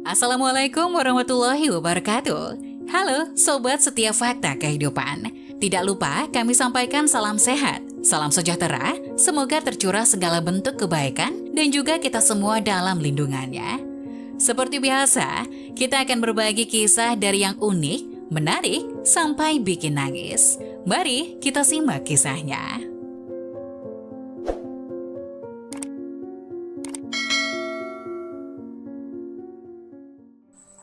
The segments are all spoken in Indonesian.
Assalamualaikum warahmatullahi wabarakatuh. Halo Sobat Setiap Fakta Kehidupan. Tidak lupa kami sampaikan salam sehat, salam sejahtera, semoga tercurah segala bentuk kebaikan dan juga kita semua dalam lindungannya. Seperti biasa, kita akan berbagi kisah dari yang unik, menarik, sampai bikin nangis. Mari kita simak kisahnya.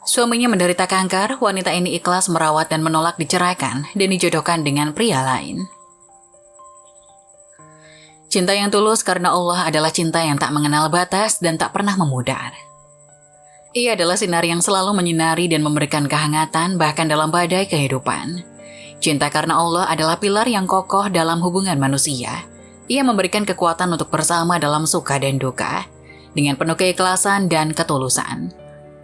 Suaminya menderita kanker, wanita ini ikhlas merawat dan menolak diceraikan dan dijodohkan dengan pria lain. Cinta yang tulus karena Allah adalah cinta yang tak mengenal batas dan tak pernah memudar. Ia adalah sinar yang selalu menyinari dan memberikan kehangatan bahkan dalam badai kehidupan. Cinta karena Allah adalah pilar yang kokoh dalam hubungan manusia. Ia memberikan kekuatan untuk bersama dalam suka dan duka, dengan penuh keikhlasan dan ketulusan.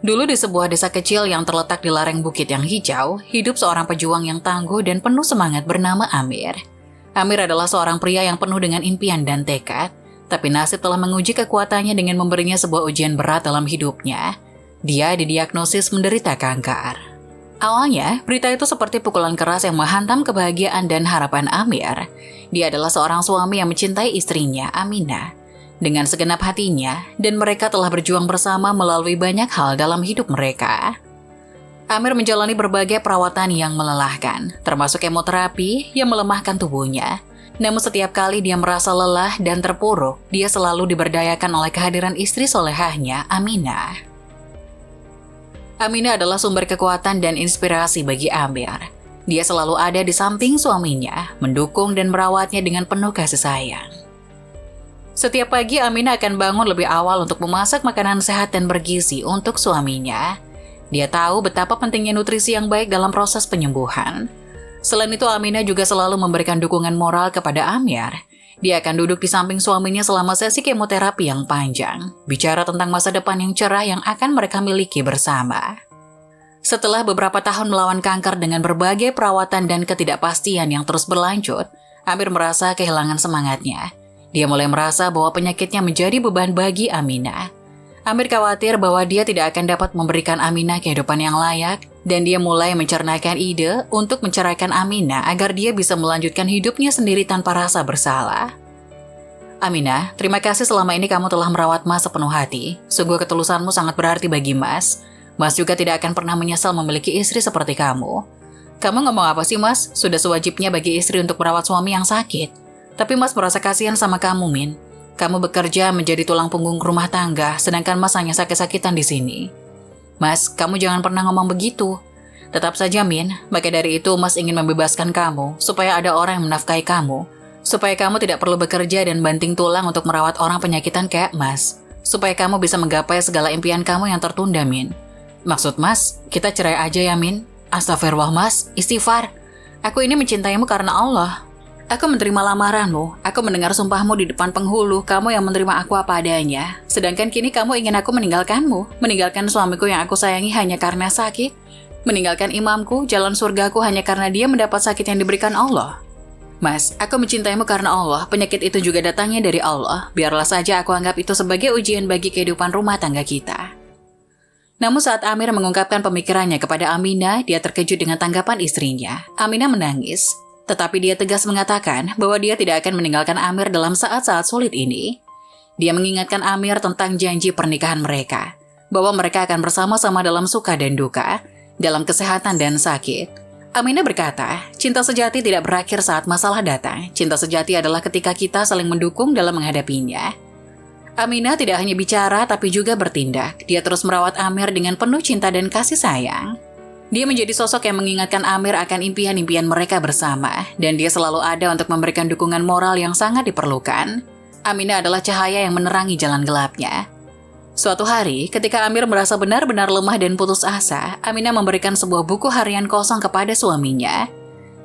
Dulu di sebuah desa kecil yang terletak di lereng bukit yang hijau, hidup seorang pejuang yang tangguh dan penuh semangat bernama Amir. Amir adalah seorang pria yang penuh dengan impian dan tekad, tapi nasib telah menguji kekuatannya dengan memberinya sebuah ujian berat dalam hidupnya. Dia didiagnosis menderita kanker. Awalnya, berita itu seperti pukulan keras yang menghantam kebahagiaan dan harapan Amir. Dia adalah seorang suami yang mencintai istrinya, Aminah, dengan segenap hatinya, dan mereka telah berjuang bersama melalui banyak hal dalam hidup mereka. Amir menjalani berbagai perawatan yang melelahkan, termasuk kemoterapi yang melemahkan tubuhnya. Namun setiap kali dia merasa lelah dan terpuruk, dia selalu diberdayakan oleh kehadiran istri solehahnya, Aminah. Aminah adalah sumber kekuatan dan inspirasi bagi Amir. Dia selalu ada di samping suaminya, mendukung dan merawatnya dengan penuh kasih sayang. Setiap pagi Aminah akan bangun lebih awal untuk memasak makanan sehat dan bergizi untuk suaminya. Dia tahu betapa pentingnya nutrisi yang baik dalam proses penyembuhan. Selain itu Aminah juga selalu memberikan dukungan moral kepada Amir. Dia akan duduk di samping suaminya selama sesi kemoterapi yang panjang, bicara tentang masa depan yang cerah yang akan mereka miliki bersama. Setelah beberapa tahun melawan kanker dengan berbagai perawatan dan ketidakpastian yang terus berlanjut, Amir merasa kehilangan semangatnya. Dia mulai merasa bahwa penyakitnya menjadi beban bagi Aminah. Amir khawatir bahwa dia tidak akan dapat memberikan Aminah kehidupan yang layak, dan dia mulai mencernakan ide untuk menceraikan Aminah agar dia bisa melanjutkan hidupnya sendiri tanpa rasa bersalah. Aminah, terima kasih selama ini kamu telah merawat Mas sepenuh hati. Sungguh ketulusanmu sangat berarti bagi Mas. Mas juga tidak akan pernah menyesal memiliki istri seperti kamu. Kamu ngomong apa sih Mas? Sudah sewajibnya bagi istri untuk merawat suami yang sakit. Tapi Mas merasa kasihan sama kamu, Min. Kamu bekerja menjadi tulang punggung rumah tangga, sedangkan Mas hanya sakit-sakitan di sini. Mas, kamu jangan pernah ngomong begitu. Tetap saja, Min. Maka dari itu, Mas ingin membebaskan kamu, supaya ada orang yang menafkahi kamu. Supaya kamu tidak perlu bekerja dan banting tulang untuk merawat orang penyakitan kayak Mas. Supaya kamu bisa menggapai segala impian kamu yang tertunda, Min. Maksud Mas, kita cerai aja ya, Min? Astagfirullah, Mas. Istighfar. Aku ini mencintaimu karena Allah. Aku menerima lamaranmu, aku mendengar sumpahmu di depan penghulu, kamu yang menerima aku apa adanya. Sedangkan kini kamu ingin aku meninggalkanmu, meninggalkan suamiku yang aku sayangi hanya karena sakit, meninggalkan imamku, jalan surgaku hanya karena dia mendapat sakit yang diberikan Allah. Mas, aku mencintaimu karena Allah, penyakit itu juga datangnya dari Allah, biarlah saja aku anggap itu sebagai ujian bagi kehidupan rumah tangga kita. Namun saat Amir mengungkapkan pemikirannya kepada Aminah, dia terkejut dengan tanggapan istrinya. Aminah menangis. Tetapi dia tegas mengatakan bahwa dia tidak akan meninggalkan Amir dalam saat-saat sulit ini. Dia mengingatkan Amir tentang janji pernikahan mereka, bahwa mereka akan bersama-sama dalam suka dan duka, dalam kesehatan dan sakit. Aminah berkata, cinta sejati tidak berakhir saat masalah datang. Cinta sejati adalah ketika kita saling mendukung dalam menghadapinya. Aminah tidak hanya bicara tapi juga bertindak. Dia terus merawat Amir dengan penuh cinta dan kasih sayang. Dia menjadi sosok yang mengingatkan Amir akan impian-impian mereka bersama, dan dia selalu ada untuk memberikan dukungan moral yang sangat diperlukan. Aminah adalah cahaya yang menerangi jalan gelapnya. Suatu hari, ketika Amir merasa benar-benar lemah dan putus asa, Aminah memberikan sebuah buku harian kosong kepada suaminya.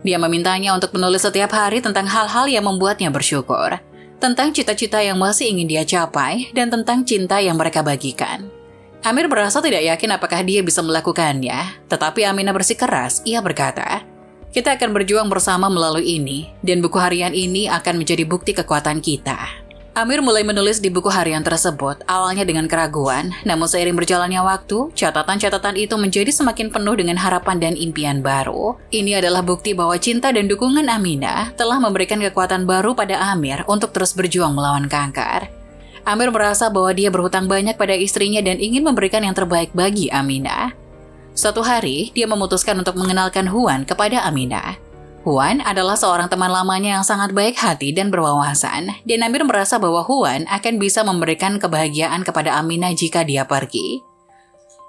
Dia memintanya untuk menulis setiap hari tentang hal-hal yang membuatnya bersyukur, tentang cita-cita yang masih ingin dia capai, dan tentang cinta yang mereka bagikan. Amir merasa tidak yakin apakah dia bisa melakukannya, tetapi Aminah bersikeras. Ia berkata, kita akan berjuang bersama melalui ini, dan buku harian ini akan menjadi bukti kekuatan kita. Amir mulai menulis di buku harian tersebut, awalnya dengan keraguan, namun seiring berjalannya waktu, catatan-catatan itu menjadi semakin penuh dengan harapan dan impian baru. Ini adalah bukti bahwa cinta dan dukungan Aminah telah memberikan kekuatan baru pada Amir untuk terus berjuang melawan kanker. Amir merasa bahwa dia berhutang banyak pada istrinya dan ingin memberikan yang terbaik bagi Aminah. Suatu hari, dia memutuskan untuk mengenalkan Huan kepada Aminah. Huan adalah seorang teman lamanya yang sangat baik hati dan berwawasan, dan Amir merasa bahwa Huan akan bisa memberikan kebahagiaan kepada Aminah jika dia pergi.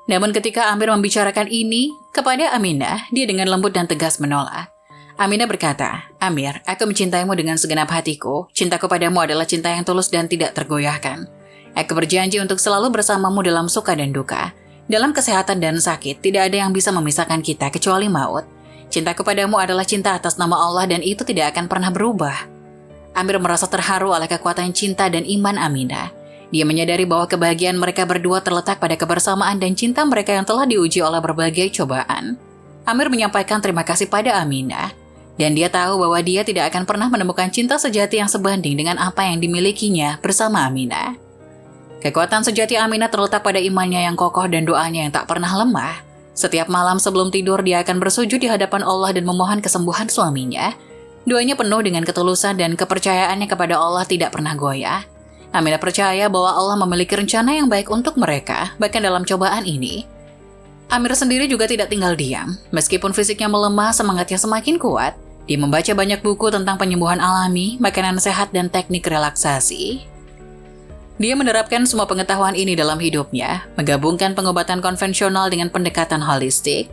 Namun ketika Amir membicarakan ini kepada Aminah, dia dengan lembut dan tegas menolak. Aminah berkata, "Amir, aku mencintaimu dengan segenap hatiku. Cintaku padamu adalah cinta yang tulus dan tidak tergoyahkan. Aku berjanji untuk selalu bersamamu dalam suka dan duka. Dalam kesehatan dan sakit, tidak ada yang bisa memisahkan kita kecuali maut. Cintaku padamu adalah cinta atas nama Allah dan itu tidak akan pernah berubah." Amir merasa terharu oleh kekuatan cinta dan iman Aminah. Dia menyadari bahwa kebahagiaan mereka berdua terletak pada kebersamaan dan cinta mereka yang telah diuji oleh berbagai cobaan. Amir menyampaikan terima kasih pada Aminah, dan dia tahu bahwa dia tidak akan pernah menemukan cinta sejati yang sebanding dengan apa yang dimilikinya bersama Aminah. Kekuatan sejati Aminah terletak pada imannya yang kokoh dan doanya yang tak pernah lemah. Setiap malam sebelum tidur dia akan bersujud di hadapan Allah dan memohon kesembuhan suaminya. Doanya penuh dengan ketulusan dan kepercayaannya kepada Allah tidak pernah goyah. Aminah percaya bahwa Allah memiliki rencana yang baik untuk mereka, bahkan dalam cobaan ini. Amir sendiri juga tidak tinggal diam. Meskipun fisiknya melemah, semangatnya semakin kuat. Dia membaca banyak buku tentang penyembuhan alami, makanan sehat, dan teknik relaksasi. Dia menerapkan semua pengetahuan ini dalam hidupnya, menggabungkan pengobatan konvensional dengan pendekatan holistik.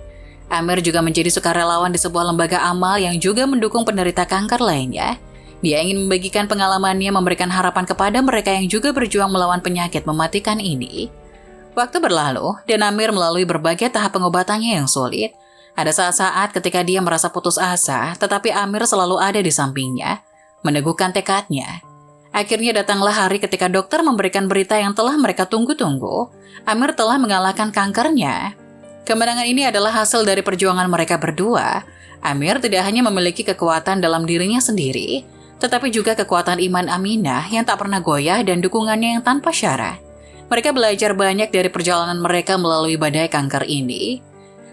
Amir juga menjadi sukarelawan di sebuah lembaga amal yang juga mendukung penderita kanker lainnya. Dia ingin membagikan pengalamannya, memberikan harapan kepada mereka yang juga berjuang melawan penyakit mematikan ini. Waktu berlalu, dan Amir melalui berbagai tahap pengobatannya yang sulit. Ada saat-saat ketika dia merasa putus asa, tetapi Amir selalu ada di sampingnya, meneguhkan tekadnya. Akhirnya datanglah hari ketika dokter memberikan berita yang telah mereka tunggu-tunggu. Amir telah mengalahkan kankernya. Kemenangan ini adalah hasil dari perjuangan mereka berdua. Amir tidak hanya memiliki kekuatan dalam dirinya sendiri, tetapi juga kekuatan iman Aminah yang tak pernah goyah dan dukungannya yang tanpa syarat. Mereka belajar banyak dari perjalanan mereka melalui badai kanker ini.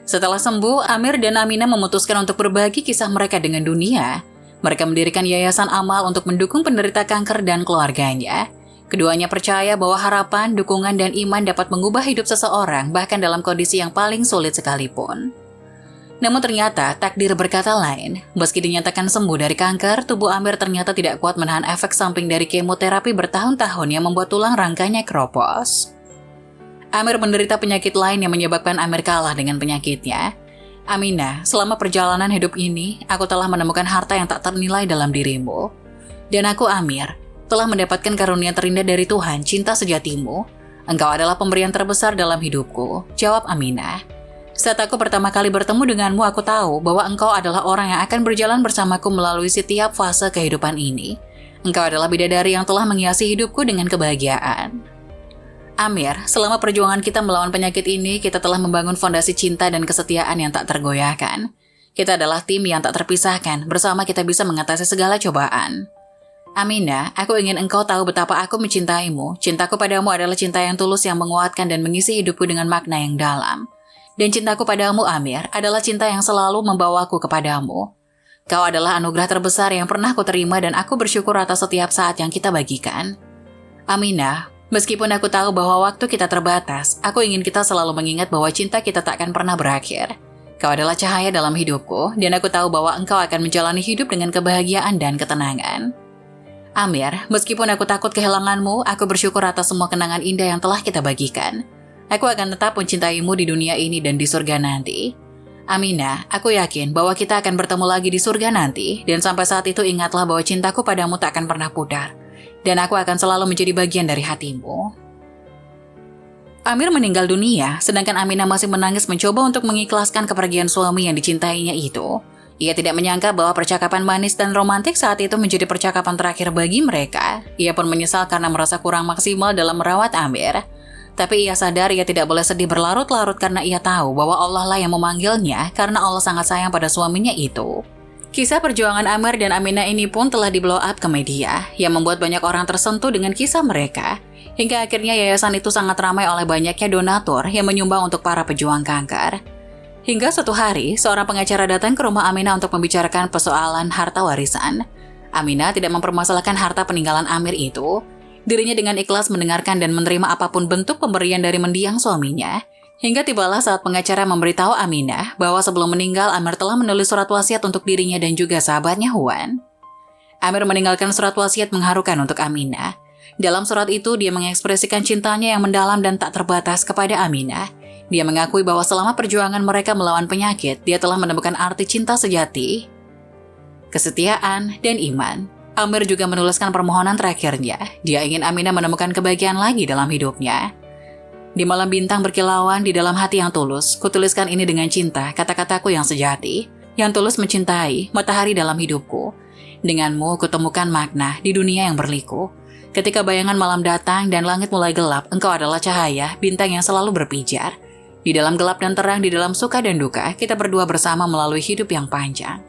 Setelah sembuh, Amir dan Aminah memutuskan untuk berbagi kisah mereka dengan dunia. Mereka mendirikan yayasan amal untuk mendukung penderita kanker dan keluarganya. Keduanya percaya bahwa harapan, dukungan, dan iman dapat mengubah hidup seseorang bahkan dalam kondisi yang paling sulit sekalipun. Namun ternyata takdir berkata lain. Meski dinyatakan sembuh dari kanker, tubuh Amir ternyata tidak kuat menahan efek samping dari kemoterapi bertahun-tahun yang membuat tulang rangkanya keropos. Amir menderita penyakit lain yang menyebabkan Amir kalah dengan penyakitnya. Aminah, selama perjalanan hidup ini, aku telah menemukan harta yang tak ternilai dalam dirimu. Dan aku, Amir, telah mendapatkan karunia terindah dari Tuhan, cinta sejatimu. Engkau adalah pemberian terbesar dalam hidupku, jawab Aminah. Saat aku pertama kali bertemu denganmu, aku tahu bahwa engkau adalah orang yang akan berjalan bersamaku melalui setiap fase kehidupan ini. Engkau adalah bidadari yang telah menghiasi hidupku dengan kebahagiaan. Amir, selama perjuangan kita melawan penyakit ini, kita telah membangun fondasi cinta dan kesetiaan yang tak tergoyahkan. Kita adalah tim yang tak terpisahkan, bersama kita bisa mengatasi segala cobaan. Aminah, aku ingin engkau tahu betapa aku mencintaimu. Cintaku padamu adalah cinta yang tulus yang menguatkan dan mengisi hidupku dengan makna yang dalam. Dan cintaku padamu, Amir, adalah cinta yang selalu membawaku kepadamu. Kau adalah anugerah terbesar yang pernah kuterima dan aku bersyukur atas setiap saat yang kita bagikan. Aminah, meskipun aku tahu bahwa waktu kita terbatas, aku ingin kita selalu mengingat bahwa cinta kita tak akan pernah berakhir. Kau adalah cahaya dalam hidupku, dan aku tahu bahwa engkau akan menjalani hidup dengan kebahagiaan dan ketenangan. Amir, meskipun aku takut kehilanganmu, aku bersyukur atas semua kenangan indah yang telah kita bagikan. Aku akan tetap mencintaimu di dunia ini dan di surga nanti. Aminah, aku yakin bahwa kita akan bertemu lagi di surga nanti, dan sampai saat itu ingatlah bahwa cintaku padamu tak akan pernah pudar. Dan aku akan selalu menjadi bagian dari hatimu. Amir meninggal dunia, sedangkan Aminah masih menangis mencoba untuk mengikhlaskan kepergian suami yang dicintainya itu. Ia tidak menyangka bahwa percakapan manis dan romantik saat itu menjadi percakapan terakhir bagi mereka. Ia pun menyesal karena merasa kurang maksimal dalam merawat Amir. Tapi ia sadar ia tidak boleh sedih berlarut-larut karena ia tahu bahwa Allah lah yang memanggilnya karena Allah sangat sayang pada suaminya itu. Kisah perjuangan Amir dan Aminah ini pun telah di-blow up ke media, yang membuat banyak orang tersentuh dengan kisah mereka. Hingga akhirnya yayasan itu sangat ramai oleh banyaknya donatur yang menyumbang untuk para pejuang kanker. Hingga suatu hari, seorang pengacara datang ke rumah Aminah untuk membicarakan persoalan harta warisan. Aminah tidak mempermasalahkan harta peninggalan Amir itu. Dirinya dengan ikhlas mendengarkan dan menerima apapun bentuk pemberian dari mendiang suaminya. Hingga tibalah saat pengacara memberitahu Aminah bahwa sebelum meninggal Amir telah menulis surat wasiat untuk dirinya dan juga sahabatnya Huan. Amir meninggalkan surat wasiat mengharukan untuk Aminah. Dalam surat itu dia mengekspresikan cintanya yang mendalam dan tak terbatas kepada Aminah. Dia mengakui bahwa selama perjuangan mereka melawan penyakit, dia telah menemukan arti cinta sejati, kesetiaan, dan iman. Amir juga menuliskan permohonan terakhirnya. Dia ingin Aminah menemukan kebahagiaan lagi dalam hidupnya. Di malam bintang berkilauan di dalam hati yang tulus, kutuliskan ini dengan cinta, kata-kataku yang sejati, yang tulus mencintai, matahari dalam hidupku. Denganmu kutemukan makna di dunia yang berliku. Ketika bayangan malam datang dan langit mulai gelap, engkau adalah cahaya, bintang yang selalu berpijar. Di dalam gelap dan terang, di dalam suka dan duka, kita berdua bersama melalui hidup yang panjang.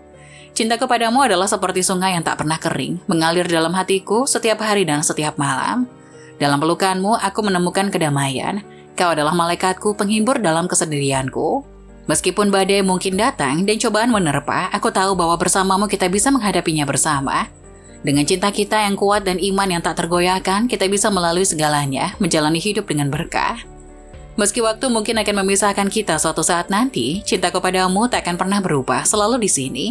Cintaku padamu adalah seperti sungai yang tak pernah kering, mengalir dalam hatiku setiap hari dan setiap malam. Dalam pelukanmu, aku menemukan kedamaian. Kau adalah malaikatku penghibur dalam kesendirianku. Meskipun badai mungkin datang dan cobaan menerpa, aku tahu bahwa bersamamu kita bisa menghadapinya bersama. Dengan cinta kita yang kuat dan iman yang tak tergoyahkan, kita bisa melalui segalanya, menjalani hidup dengan berkah. Meski waktu mungkin akan memisahkan kita suatu saat nanti, cintaku padamu tak akan pernah berubah, selalu di sini.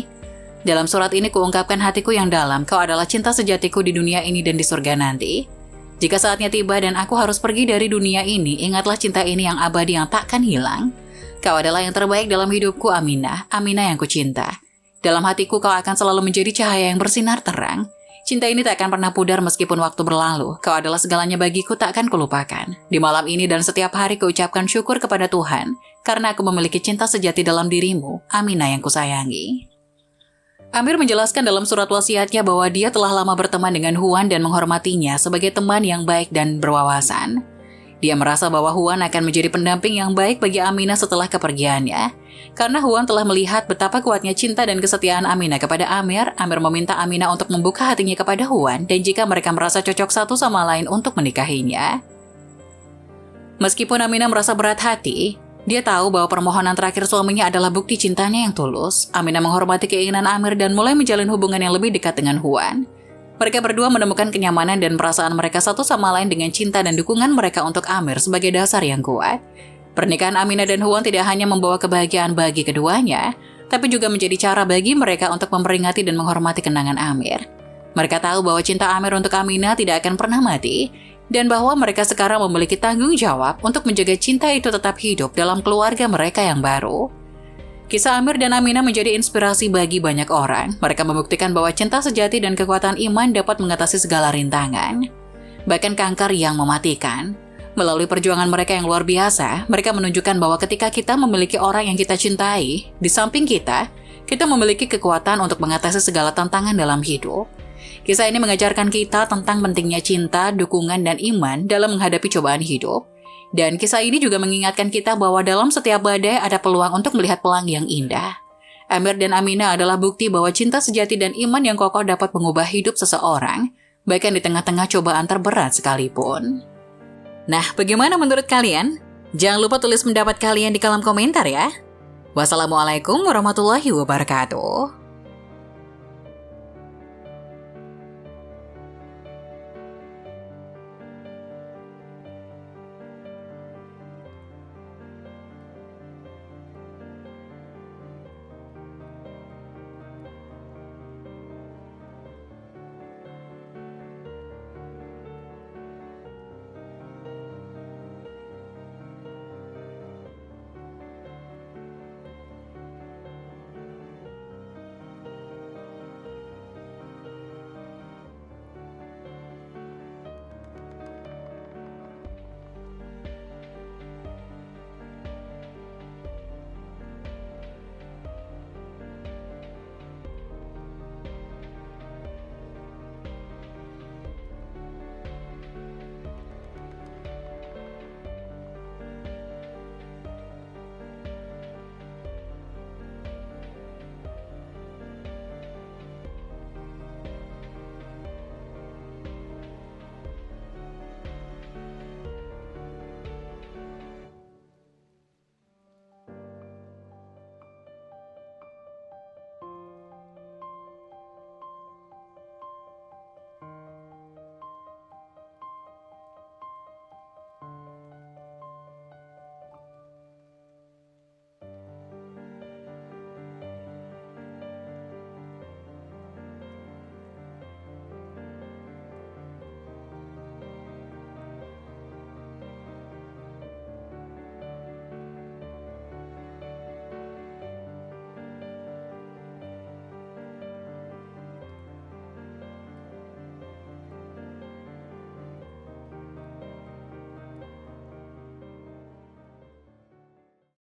Dalam surat ini kuungkapkan hatiku yang dalam, kau adalah cinta sejatiku di dunia ini dan di surga nanti. Jika saatnya tiba dan aku harus pergi dari dunia ini, ingatlah cinta ini yang abadi yang takkan hilang. Kau adalah yang terbaik dalam hidupku, Aminah, Aminah yang kucinta. Dalam hatiku kau akan selalu menjadi cahaya yang bersinar terang. Cinta ini tak akan pernah pudar meskipun waktu berlalu. Kau adalah segalanya bagiku, tak akan kulupakan. Di malam ini dan setiap hari kuucapkan syukur kepada Tuhan, karena aku memiliki cinta sejati dalam dirimu, Aminah yang kusayangi. Amir menjelaskan dalam surat wasiatnya bahwa dia telah lama berteman dengan Huan dan menghormatinya sebagai teman yang baik dan berwawasan. Dia merasa bahwa Huan akan menjadi pendamping yang baik bagi Aminah setelah kepergiannya. Karena Huan telah melihat betapa kuatnya cinta dan kesetiaan Aminah kepada Amir, Amir meminta Aminah untuk membuka hatinya kepada Huan dan jika mereka merasa cocok satu sama lain untuk menikahinya. Meskipun Aminah merasa berat hati, dia tahu bahwa permohonan terakhir suaminya adalah bukti cintanya yang tulus. Aminah menghormati keinginan Amir dan mulai menjalin hubungan yang lebih dekat dengan Huan. Mereka berdua menemukan kenyamanan dan perasaan mereka satu sama lain dengan cinta dan dukungan mereka untuk Amir sebagai dasar yang kuat. Pernikahan Aminah dan Huan tidak hanya membawa kebahagiaan bagi keduanya, tapi juga menjadi cara bagi mereka untuk memperingati dan menghormati kenangan Amir. Mereka tahu bahwa cinta Amir untuk Aminah tidak akan pernah mati, dan bahwa mereka sekarang memiliki tanggung jawab untuk menjaga cinta itu tetap hidup dalam keluarga mereka yang baru. Kisah Amir dan Aminah menjadi inspirasi bagi banyak orang. Mereka membuktikan bahwa cinta sejati dan kekuatan iman dapat mengatasi segala rintangan, bahkan kanker yang mematikan. Melalui perjuangan mereka yang luar biasa, mereka menunjukkan bahwa ketika kita memiliki orang yang kita cintai di samping kita, kita memiliki kekuatan untuk mengatasi segala tantangan dalam hidup. Kisah ini mengajarkan kita tentang pentingnya cinta, dukungan, dan iman dalam menghadapi cobaan hidup. Dan kisah ini juga mengingatkan kita bahwa dalam setiap badai ada peluang untuk melihat pelangi yang indah. Amir dan Aminah adalah bukti bahwa cinta sejati dan iman yang kokoh dapat mengubah hidup seseorang, bahkan di tengah-tengah cobaan terberat sekalipun. Nah, bagaimana menurut kalian? Jangan lupa tulis pendapat kalian di kolom komentar ya. Wassalamualaikum warahmatullahi wabarakatuh.